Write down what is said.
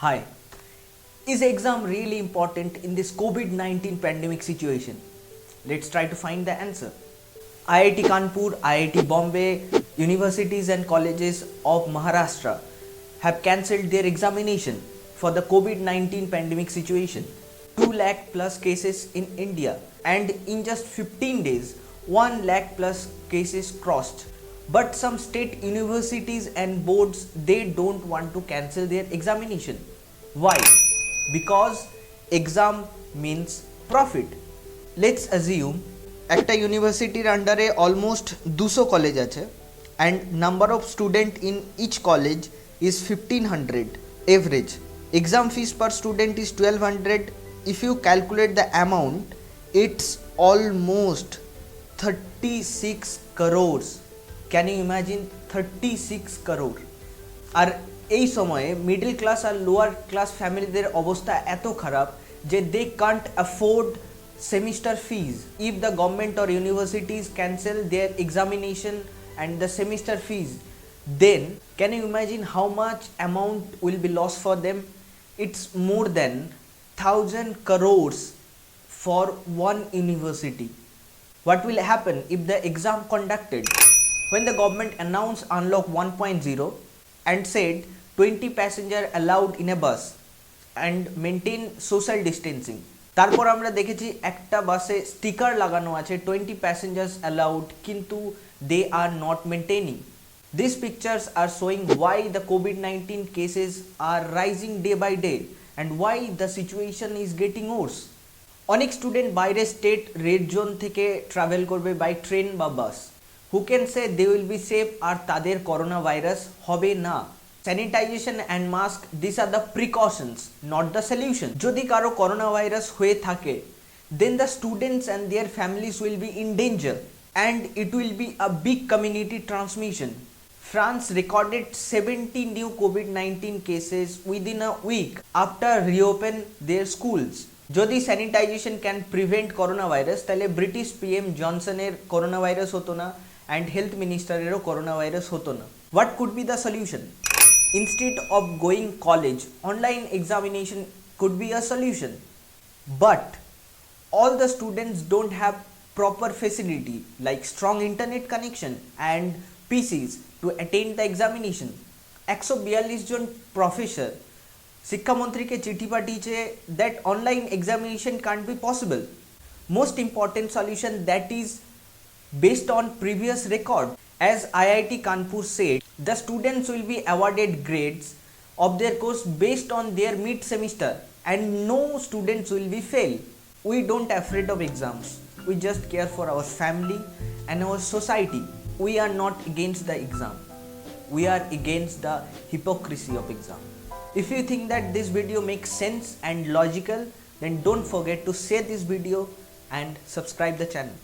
Hi, is exam really important in this COVID-19 pandemic situation? Let's try to find the answer. IIT Kanpur, IIT Bombay, universities and colleges of Maharashtra have cancelled their examination for the COVID-19 pandemic situation. 2 lakh plus cases in India, and in just 15 days 1 lakh plus cases crossed. But some state universities and boards, they don't want to cancel their examination. Why? Because exam means profit. Let's assume একটা ইউনিভার্সিটির আন্ডারে almost 200 college আছে and number of student in each college is 1500 average. Exam fees per student is 1200. If you calculate the amount, it's almost 36 crores. Can you imagine 36 crore? আর এই সময়ে middle class আর lower class ফ্যামিলিদের অবস্থা এত খারাপ যে they can't afford semester fees. If the government or universities cancel their examination and the semester fees, then can you imagine how much amount will be lost for them? It's more than 1000 crores for one university. What will happen if the exam conducted when the government announced unlock 1.0 and said 20 passenger allowed in a bus and maintain social distancing? তারপর আমরা দেখেছি একটা বাসে sticker লাগানো আছে 20 passengers allowed, কিন্তু they are not maintaining. This pictures are showing why the কোভিড-19 cases are rising day by day and why the situation is getting worse. অনেক স্টুডেন্ট বাইরে স্টেট রেড জোন থেকে ট্রাভেল করবে by train বা bus. Who can say they will be safe আর তাদের corona virus হবে না? Sanitisation and mask, this are the precautions, not the solution. যদি কারো করোনা ভাইরাস হয়ে থাকে, দেন the students and their families will be in danger and it will be a big community transmission. France recorded 70 new COVID-19 cases within a week after reopen their schools. যদি sanitisation can prevent corona virus, তাহলে British PM জনসনের corona virus হতো না and health মিনিস্টারেরও corona virus হতো না. What could be the solution? Instead of going college, online examination could be a solution. But all the students don't have proper facility like strong internet connection and PCs to attend the examination. 142 জন professor শিক্ষামন্ত্রীকে চিঠি পাঠিয়েছে that online examination can't be possible. Most important solution that is based on previous record. As IIT Kanpur said, the students will be awarded grades of their course based on their mid semester and no students will be fail. We don't afraid of exams. We just care for our family and our society. We are not against the exam. We are against the hypocrisy of exam. If you think that this video makes sense and logical, then don't forget to share this video and subscribe the channel.